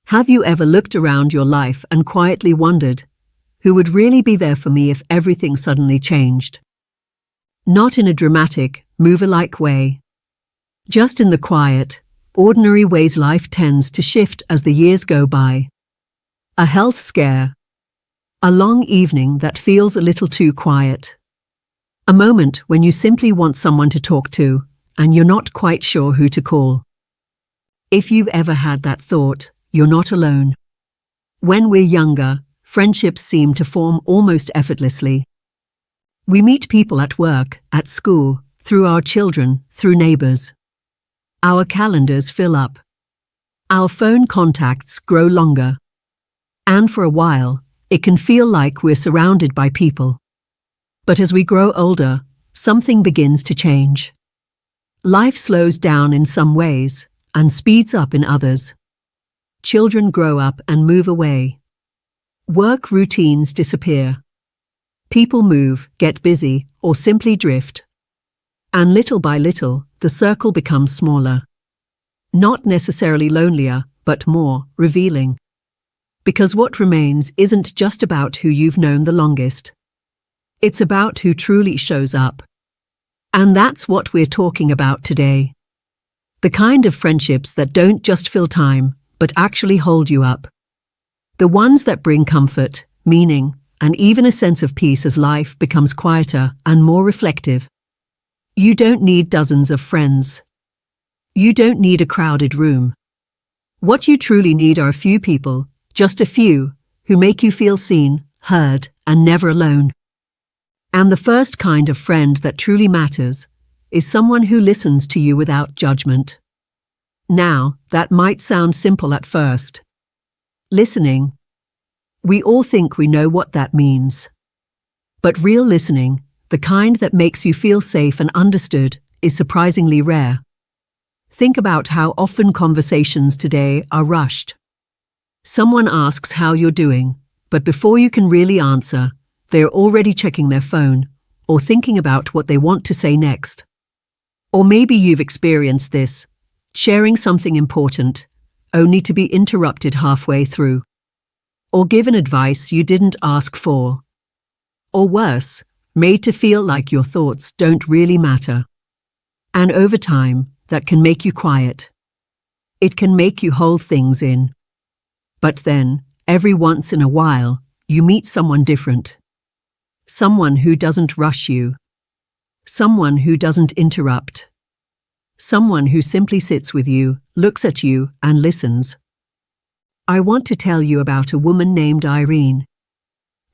Have you ever looked around your life and quietly wondered, who would really be there for me if everything suddenly changed? Not in a dramatic, mover-like way. Just in the quiet, ordinary ways life tends to shift as the years go by. A health scare. A long evening that feels a little too quiet. A moment when you simply want someone to talk to, and you're not quite sure who to call. If you've ever had that thought, you're not alone. When we're younger, friendships seem to form almost effortlessly. We meet people at work, at school, through our children, through neighbors. Our calendars fill up. Our phone contacts grow longer. And for a while, it can feel like we're surrounded by people. But as we grow older, something begins to change. Life slows down in some ways, and speeds up in others. Children grow up and move away. Work routines disappear. People move, get busy, or simply drift. And little by little, the circle becomes smaller. Not necessarily lonelier, but more revealing. Because what remains isn't just about who you've known the longest. It's about who truly shows up. And that's what we're talking about today. The kind of friendships that don't just fill time, but actually hold you up. The ones that bring comfort, meaning, and even a sense of peace as life becomes quieter and more reflective. You don't need dozens of friends. You don't need a crowded room. What you truly need are a few people, just a few, who make you feel seen, heard, and never alone. And the first kind of friend that truly matters is someone who listens to you without judgment. Now, that might sound simple at first. Listening. We all think we know what that means. But real listening, the kind that makes you feel safe and understood, is surprisingly rare. Think about how often conversations today are rushed. Someone asks how you're doing, but before you can really answer, they're already checking their phone, or thinking about what they want to say next. Or maybe you've experienced this, sharing something important, only to be interrupted halfway through. Or given advice you didn't ask for. Or worse, made to feel like your thoughts don't really matter. And over time, that can make you quiet. It can make you hold things in. But then, every once in a while, you meet someone different. Someone who doesn't rush you. Someone who doesn't interrupt. Someone who simply sits with you, looks at you, and listens. I want to tell you about a woman named Irene.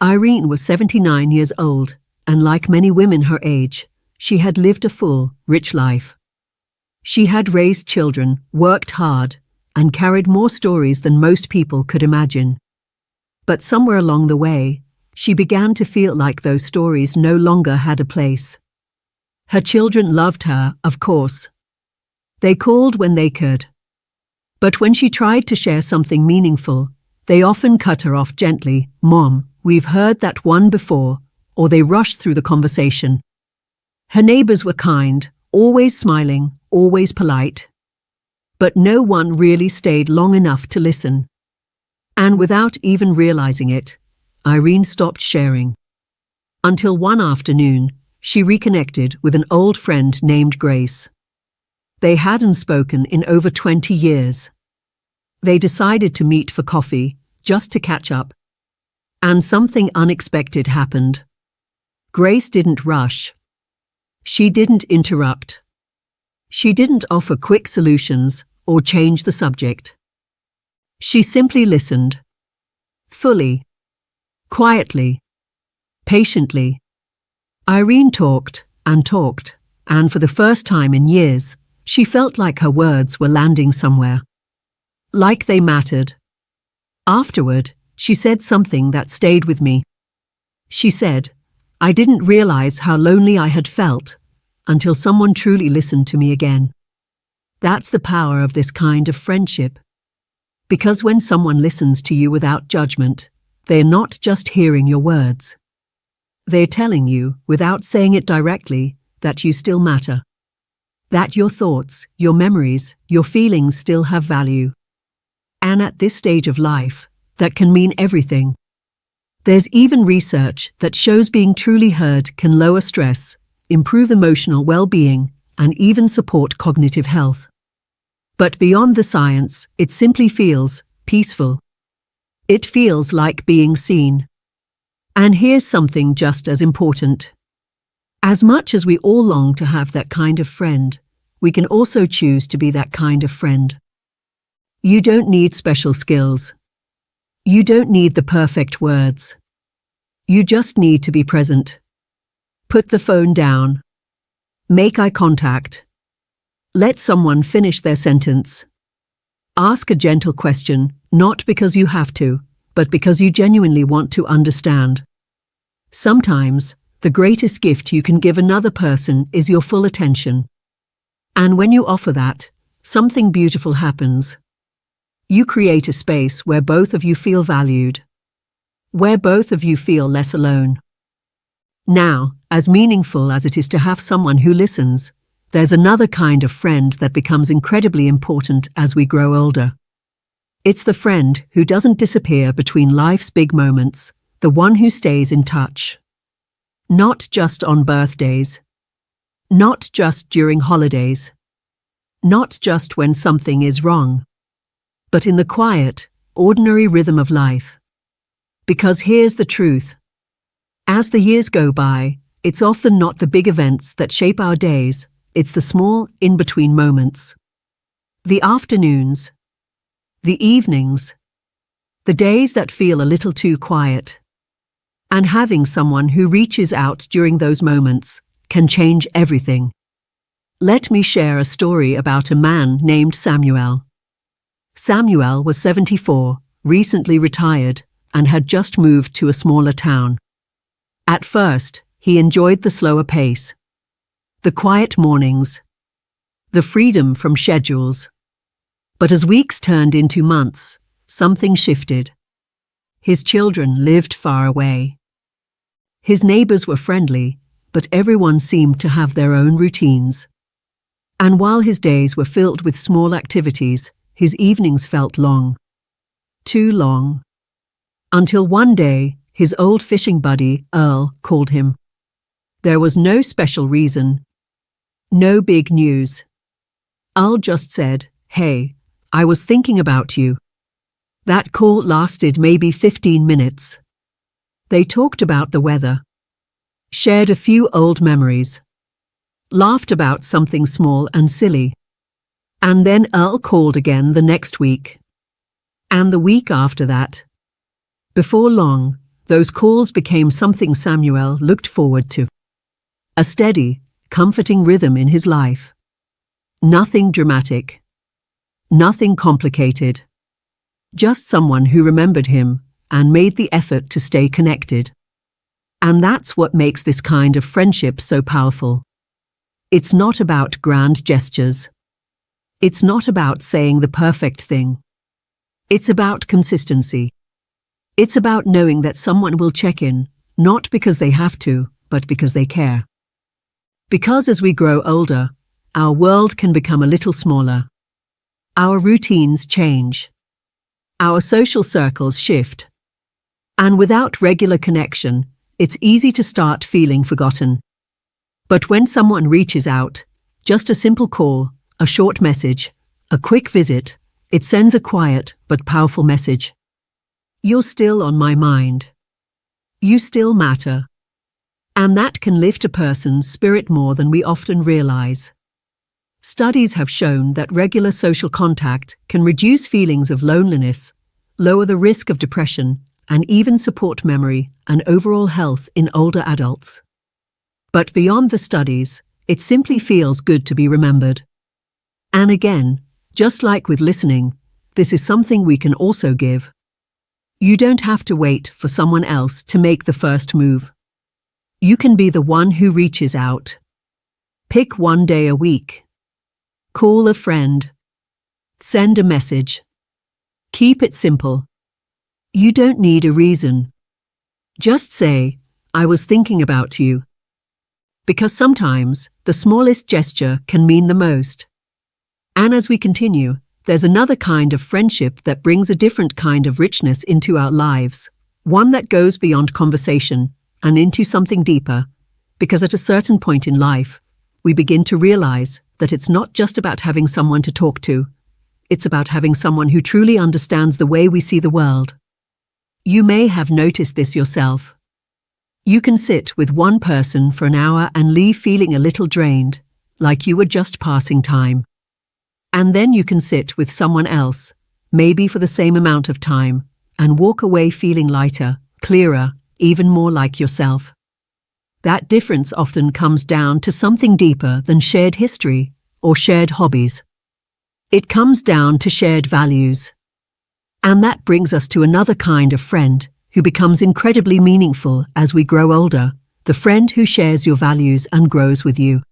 Irene was 79 years old, and like many women her age, she had lived a full, rich life. She had raised children, worked hard, and carried more stories than most people could imagine. But somewhere along the way, she began to feel like those stories no longer had a place. Her children loved her, of course. They called when they could. But when she tried to share something meaningful, they often cut her off gently. "Mom, we've heard that one before," or they rushed through the conversation. Her neighbors were kind, always smiling, always polite. But no one really stayed long enough to listen. And without even realizing it, Irene stopped sharing. Until one afternoon, she reconnected with an old friend named Grace. They hadn't spoken in over 20 years. They decided to meet for coffee, just to catch up. And something unexpected happened. Grace didn't rush. She didn't interrupt. She didn't offer quick solutions or change the subject. She simply listened. Fully. Quietly. Patiently. Irene talked, and for the first time in years, she felt like her words were landing somewhere. Like they mattered. Afterward, she said something that stayed with me. She said, "I didn't realize how lonely I had felt until someone truly listened to me again." That's the power of this kind of friendship. Because when someone listens to you without judgment, they're not just hearing your words. They're telling you, without saying it directly, that you still matter. That your thoughts, your memories, your feelings still have value. And at this stage of life, that can mean everything. There's even research that shows being truly heard can lower stress, improve emotional well-being, and even support cognitive health. But beyond the science, it simply feels peaceful. It feels like being seen. And here's something just as important. As much as we all long to have that kind of friend, we can also choose to be that kind of friend. You don't need special skills. You don't need the perfect words. You just need to be present. Put the phone down. Make eye contact. Let someone finish their sentence. Ask a gentle question, not because you have to, but because you genuinely want to understand. Sometimes, the greatest gift you can give another person is your full attention. And when you offer that, something beautiful happens. You create a space where both of you feel valued, where both of you feel less alone. Now, as meaningful as it is to have someone who listens, there's another kind of friend that becomes incredibly important as we grow older. It's the friend who doesn't disappear between life's big moments, the one who stays in touch. Not just on birthdays. Not just during holidays. Not just when something is wrong. But in the quiet, ordinary rhythm of life. Because here's the truth. As the years go by, it's often not the big events that shape our days, it's the small, in-between moments. The afternoons. The evenings. The days that feel a little too quiet. And having someone who reaches out during those moments can change everything. Let me share a story about a man named Samuel. Samuel was 74, recently retired, and had just moved to a smaller town. At first, he enjoyed the slower pace, the quiet mornings, the freedom from schedules. But as weeks turned into months, something shifted. His children lived far away. His neighbors were friendly, but everyone seemed to have their own routines. And while his days were filled with small activities, his evenings felt long. Too long. Until one day, his old fishing buddy, Earl, called him. There was no special reason. No big news. Earl just said, "Hey, I was thinking about you." That call lasted maybe 15 minutes. They talked about the weather. Shared a few old memories. Laughed about something small and silly. And then Earl called again the next week. And the week after that. Before long, those calls became something Samuel looked forward to. A steady, comforting rhythm in his life. Nothing dramatic. Nothing complicated. Just someone who remembered him and made the effort to stay connected. And that's what makes this kind of friendship so powerful. It's not about grand gestures. It's not about saying the perfect thing. It's about consistency. It's about knowing that someone will check in, not because they have to, but because they care. Because as we grow older, our world can become a little smaller. Our routines change. Our social circles shift. And without regular connection, it's easy to start feeling forgotten. But when someone reaches out, just a simple call, a short message, a quick visit, it sends a quiet but powerful message. You're still on my mind. You still matter. And that can lift a person's spirit more than we often realize. Studies have shown that regular social contact can reduce feelings of loneliness, lower the risk of depression, and even support memory and overall health in older adults. But beyond the studies, it simply feels good to be remembered. And again, just like with listening, this is something we can also give. You don't have to wait for someone else to make the first move. You can be the one who reaches out. Pick one day a week. Call a friend. Send a message. Keep it simple. You don't need a reason. Just say, "I was thinking about you." Because sometimes the smallest gesture can mean the most. And as we continue, there's another kind of friendship that brings a different kind of richness into our lives, one that goes beyond conversation and into something deeper, because at a certain point in life, we begin to realize that it's not just about having someone to talk to, it's about having someone who truly understands the way we see the world. You may have noticed this yourself. You can sit with one person for an hour and leave feeling a little drained, like you were just passing time. And then you can sit with someone else, maybe for the same amount of time, and walk away feeling lighter, clearer, even more like yourself. That difference often comes down to something deeper than shared history or shared hobbies. It comes down to shared values. And that brings us to another kind of friend who becomes incredibly meaningful as we grow older, the friend who shares your values and grows with you.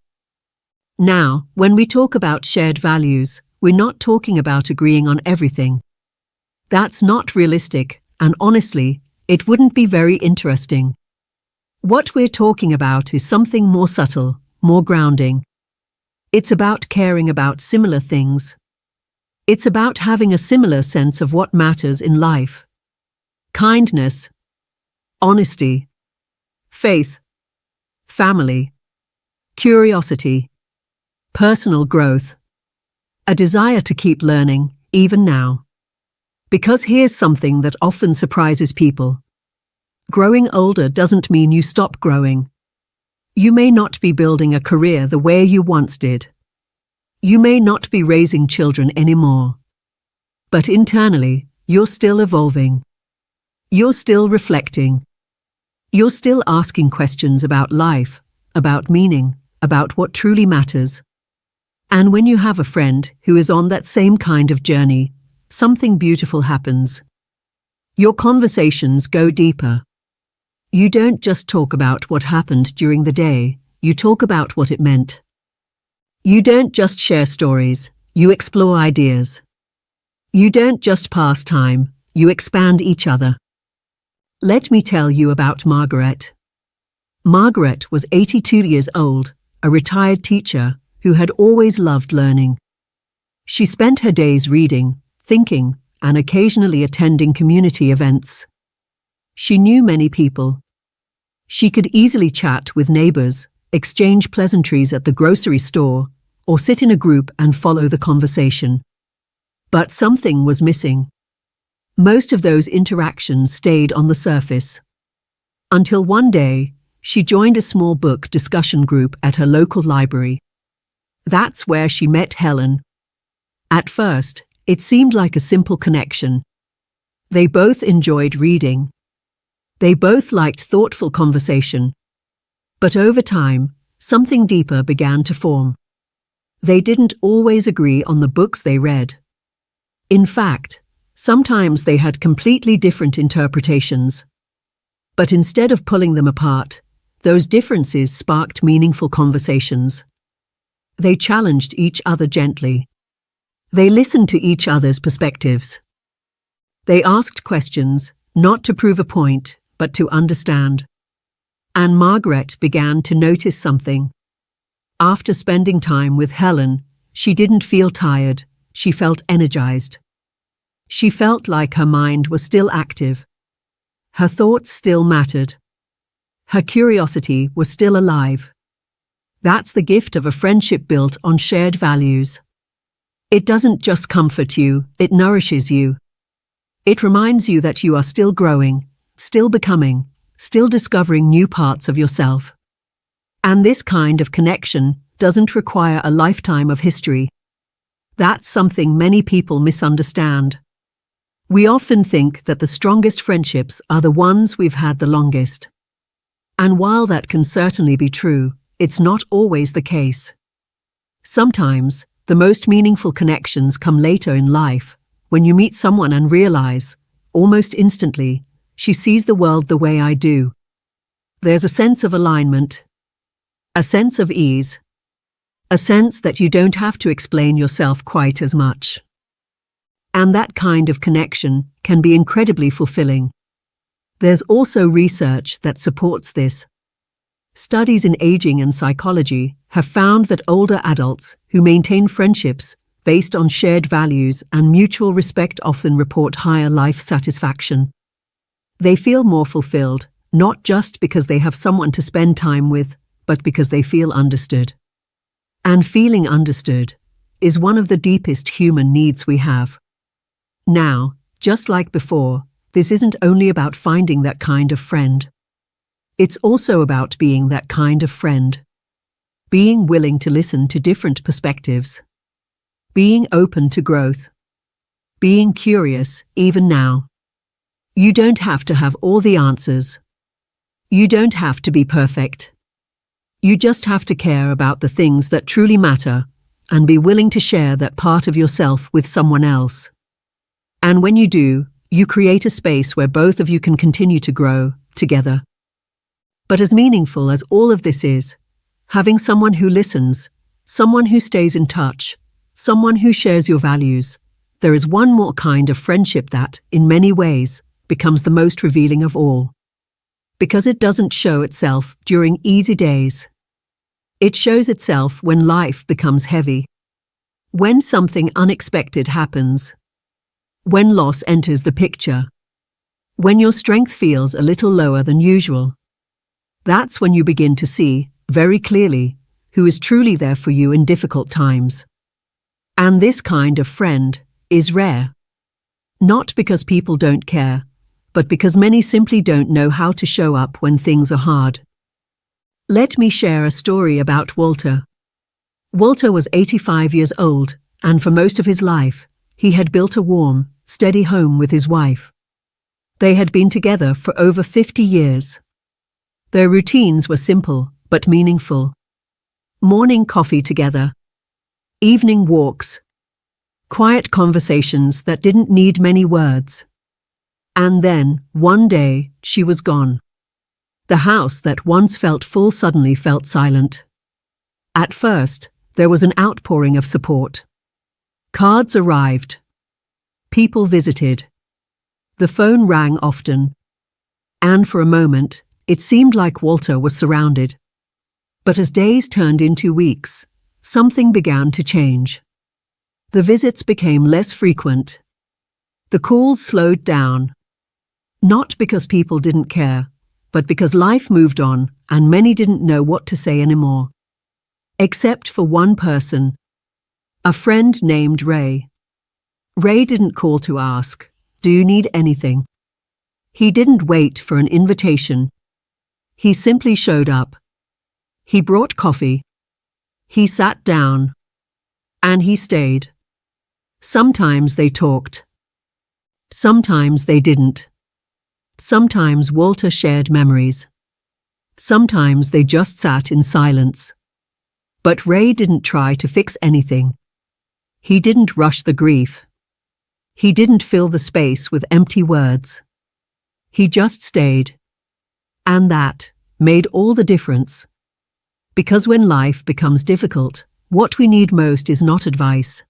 Now, when we talk about shared values, we're not talking about agreeing on everything. That's not realistic, and honestly, it wouldn't be very interesting. What we're talking about is something more subtle, more grounding. It's about caring about similar things. It's about having a similar sense of what matters in life. Kindness, honesty, faith, family, curiosity, personal growth, a desire to keep learning, even now. Because here's something that often surprises people. Growing older doesn't mean you stop growing. You may not be building a career the way you once did. You may not be raising children anymore. But internally, you're still evolving. You're still reflecting. You're still asking questions about life, about meaning, about what truly matters. And when you have a friend who is on that same kind of journey, something beautiful happens. Your conversations go deeper. You don't just talk about what happened during the day, you talk about what it meant. You don't just share stories, you explore ideas. You don't just pass time, you expand each other. Let me tell you about Margaret. Margaret was 82 years old, a retired teacher who had always loved learning. She spent her days reading, thinking, and occasionally attending community events. She knew many people. She could easily chat with neighbors, exchange pleasantries at the grocery store, or sit in a group and follow the conversation. But something was missing. Most of those interactions stayed on the surface. Until one day, she joined a small book discussion group at her local library. That's where she met Helen. At first, it seemed like a simple connection. They both enjoyed reading. They both liked thoughtful conversation. But over time, something deeper began to form. They didn't always agree on the books they read. In fact, sometimes they had completely different interpretations. But instead of pulling them apart, those differences sparked meaningful conversations. They challenged each other gently. They listened to each other's perspectives. They asked questions, not to prove a point, but to understand. And Margaret began to notice something. After spending time with Helen, she didn't feel tired, she felt energized. She felt like her mind was still active. Her thoughts still mattered. Her curiosity was still alive. That's the gift of a friendship built on shared values. It doesn't just comfort you, it nourishes you. It reminds you that you are still growing, still becoming, still discovering new parts of yourself. And this kind of connection doesn't require a lifetime of history. That's something many people misunderstand. We often think that the strongest friendships are the ones we've had the longest. And while that can certainly be true, it's not always the case. Sometimes, the most meaningful connections come later in life, when you meet someone and realize, almost instantly, she sees the world the way I do. There's a sense of alignment, a sense of ease, a sense that you don't have to explain yourself quite as much. And that kind of connection can be incredibly fulfilling. There's also research that supports this. Studies in aging and psychology have found that older adults who maintain friendships based on shared values and mutual respect often report higher life satisfaction. They feel more fulfilled, not just because they have someone to spend time with, but because they feel understood. And feeling understood is one of the deepest human needs we have. Now, just like before, this isn't only about finding that kind of friend. It's also about being that kind of friend. Being willing to listen to different perspectives. Being open to growth. Being curious, even now. You don't have to have all the answers. You don't have to be perfect. You just have to care about the things that truly matter and be willing to share that part of yourself with someone else. And when you do, you create a space where both of you can continue to grow together. But as meaningful as all of this is, having someone who listens, someone who stays in touch, someone who shares your values, there is one more kind of friendship that, in many ways, becomes the most revealing of all. Because it doesn't show itself during easy days. It shows itself when life becomes heavy. When something unexpected happens. When loss enters the picture. When your strength feels a little lower than usual. That's when you begin to see, very clearly, who is truly there for you in difficult times. And this kind of friend is rare. Not because people don't care, but because many simply don't know how to show up when things are hard. Let me share a story about Walter. Walter was 85 years old, and for most of his life, he had built a warm, steady home with his wife. They had been together for over 50 years. Their routines were simple, but meaningful. Morning coffee together. Evening walks. Quiet conversations that didn't need many words. And then, one day, she was gone. The house that once felt full suddenly felt silent. At first, there was an outpouring of support. Cards arrived. People visited. The phone rang often. And for a moment, it seemed like Walter was surrounded. But as days turned into weeks, something began to change. The visits became less frequent. The calls slowed down. Not because people didn't care, but because life moved on and many didn't know what to say anymore. Except for one person. A friend named Ray. Ray didn't call to ask, "Do you need anything?" He didn't wait for an invitation. He simply showed up. He brought coffee. He sat down. And he stayed. Sometimes they talked. Sometimes they didn't. Sometimes Walter shared memories. Sometimes they just sat in silence. But Ray didn't try to fix anything. He didn't rush the grief. He didn't fill the space with empty words. He just stayed. And that made all the difference. Because when life becomes difficult, what we need most is not advice.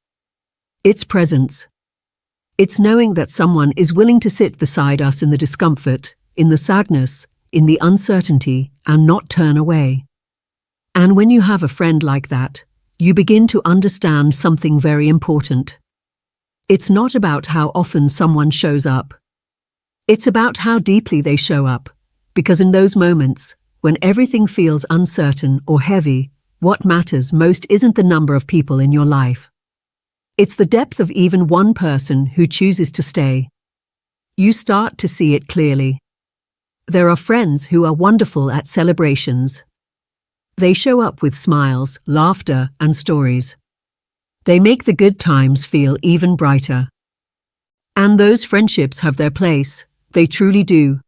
It's presence. It's knowing that someone is willing to sit beside us in the discomfort, in the sadness, in the uncertainty, and not turn away. And when you have a friend like that, you begin to understand something very important. It's not about how often someone shows up. It's about how deeply they show up, because in those moments, when everything feels uncertain or heavy, what matters most isn't the number of people in your life. It's the depth of even one person who chooses to stay. You start to see it clearly. There are friends who are wonderful at celebrations. They show up with smiles, laughter, and stories. They make the good times feel even brighter. And those friendships have their place, they truly do.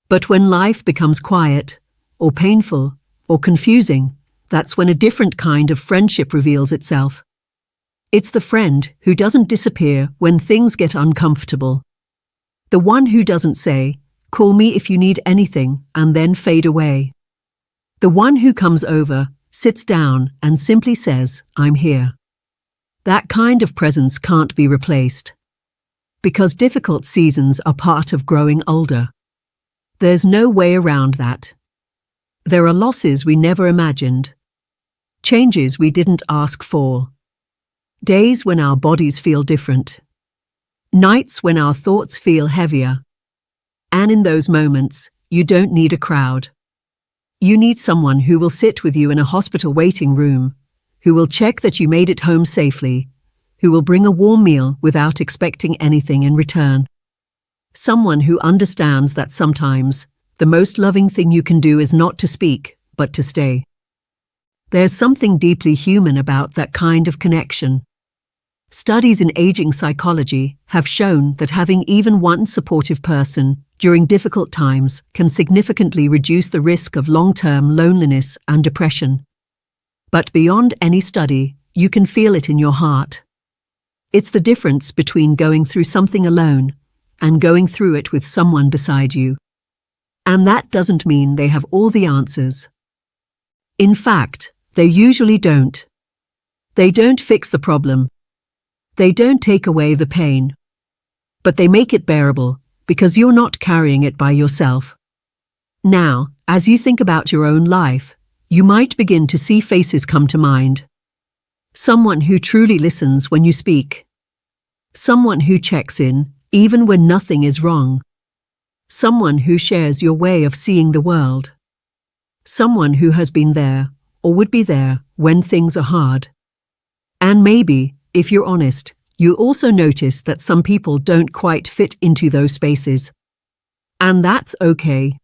But when life becomes quiet, or painful, or confusing, that's when a different kind of friendship reveals itself. It's the friend who doesn't disappear when things get uncomfortable. The one who doesn't say, "Call me if you need anything," and then fade away. The one who comes over, sits down, and simply says, "I'm here." That kind of presence can't be replaced. Because difficult seasons are part of growing older. There's no way around that. There are losses we never imagined. Changes we didn't ask for. Days when our bodies feel different. Nights when our thoughts feel heavier. And in those moments, you don't need a crowd. You need someone who will sit with you in a hospital waiting room, who will check that you made it home safely, who will bring a warm meal without expecting anything in return. Someone who understands that sometimes the most loving thing you can do is not to speak, but to stay. There's something deeply human about that kind of connection. Studies in aging psychology have shown that having even one supportive person during difficult times can significantly reduce the risk of long-term loneliness and depression. But beyond any study, you can feel it in your heart. It's the difference between going through something alone and going through it with someone beside you. And that doesn't mean they have all the answers. In fact, they usually don't. They don't fix the problem. They don't take away the pain. But they make it bearable because you're not carrying it by yourself. Now, as you think about your own life, you might begin to see faces come to mind. Someone who truly listens when you speak. Someone who checks in, even when nothing is wrong. Someone who shares your way of seeing the world. Someone who has been there, or would be there, when things are hard. And maybe, if you're honest, you also notice that some people don't quite fit into those spaces. And that's okay.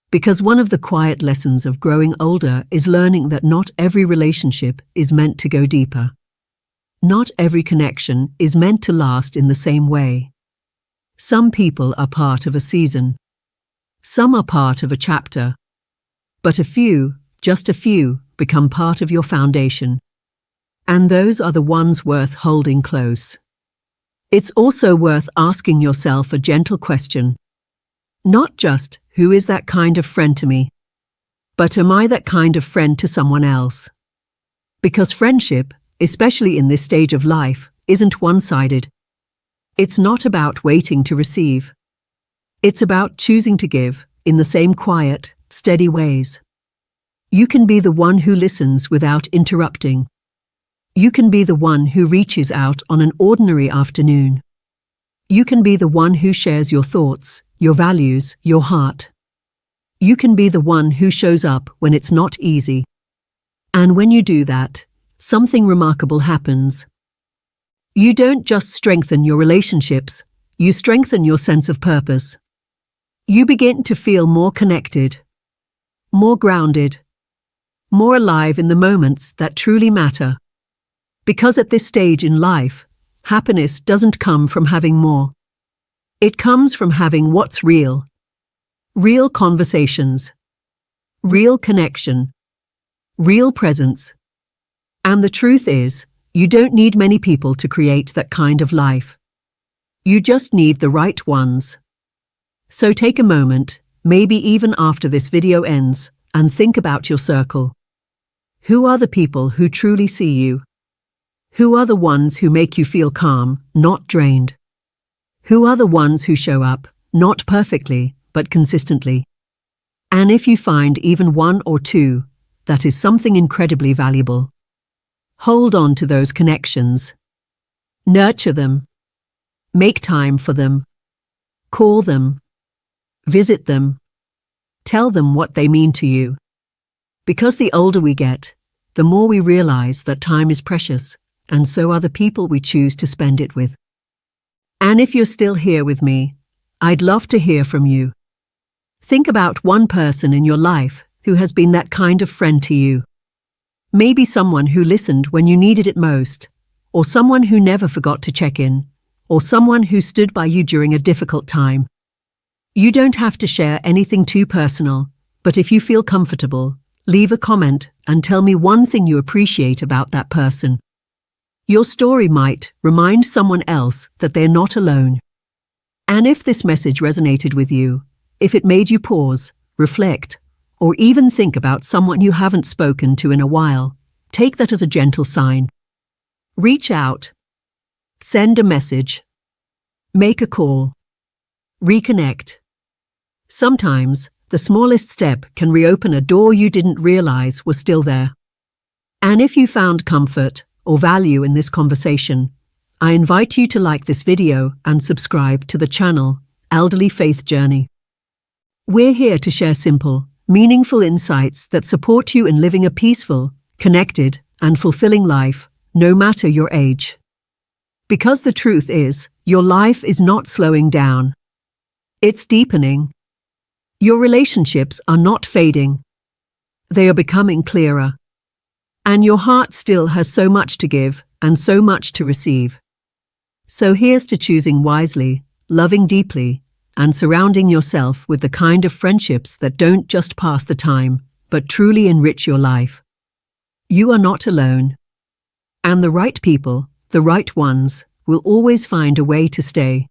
Because one of the quiet lessons of growing older is learning that not every relationship is meant to go deeper. Not every connection is meant to last in the same way. Some people are part of a season. Some are part of a chapter. But a few, just a few, become part of your foundation. And those are the ones worth holding close. It's also worth asking yourself a gentle question. Not just, who is that kind of friend to me? But am I that kind of friend to someone else? Because friendship, especially in this stage of life, isn't one-sided. It's not about waiting to receive. It's about choosing to give, in the same quiet, steady ways. You can be the one who listens without interrupting. You can be the one who reaches out on an ordinary afternoon. You can be the one who shares your thoughts, your values, your heart. You can be the one who shows up when it's not easy. And when you do that, something remarkable happens. You don't just strengthen your relationships, you strengthen your sense of purpose. You begin to feel more connected, more grounded, more alive in the moments that truly matter. Because at this stage in life, happiness doesn't come from having more. It comes from having what's real. Real conversations. Real connection. Real presence. And the truth is, you don't need many people to create that kind of life. You just need the right ones. So take a moment, maybe even after this video ends, and think about your circle. Who are the people who truly see you? Who are the ones who make you feel calm, not drained? Who are the ones who show up, not perfectly, but consistently? And if you find even one or two, that is something incredibly valuable. Hold on to those connections. Nurture them. Make time for them. Call them. Visit them. Tell them what they mean to you. Because the older we get, the more we realize that time is precious. And so are the people we choose to spend it with. And if you're still here with me, I'd love to hear from you. Think about one person in your life who has been that kind of friend to you. Maybe someone who listened when you needed it most, or someone who never forgot to check in, or someone who stood by you during a difficult time. You don't have to share anything too personal, but if you feel comfortable, leave a comment and tell me one thing you appreciate about that person. Your story might remind someone else that they're not alone. And if this message resonated with you, if it made you pause, reflect, or even think about someone you haven't spoken to in a while, take that as a gentle sign. Reach out. Send a message. Make a call. Reconnect. Sometimes, the smallest step can reopen a door you didn't realize was still there. And if you found comfort, or value in this conversation, I invite you to like this video and subscribe to the channel, Elderly Faith Journey. We're here to share simple, meaningful insights that support you in living a peaceful, connected, and fulfilling life, no matter your age. Because the truth is, your life is not slowing down. It's deepening. Your relationships are not fading. They are becoming clearer. And your heart still has so much to give and so much to receive. So here's to choosing wisely, loving deeply, and surrounding yourself with the kind of friendships that don't just pass the time, but truly enrich your life. You are not alone. And the right people, the right ones, will always find a way to stay.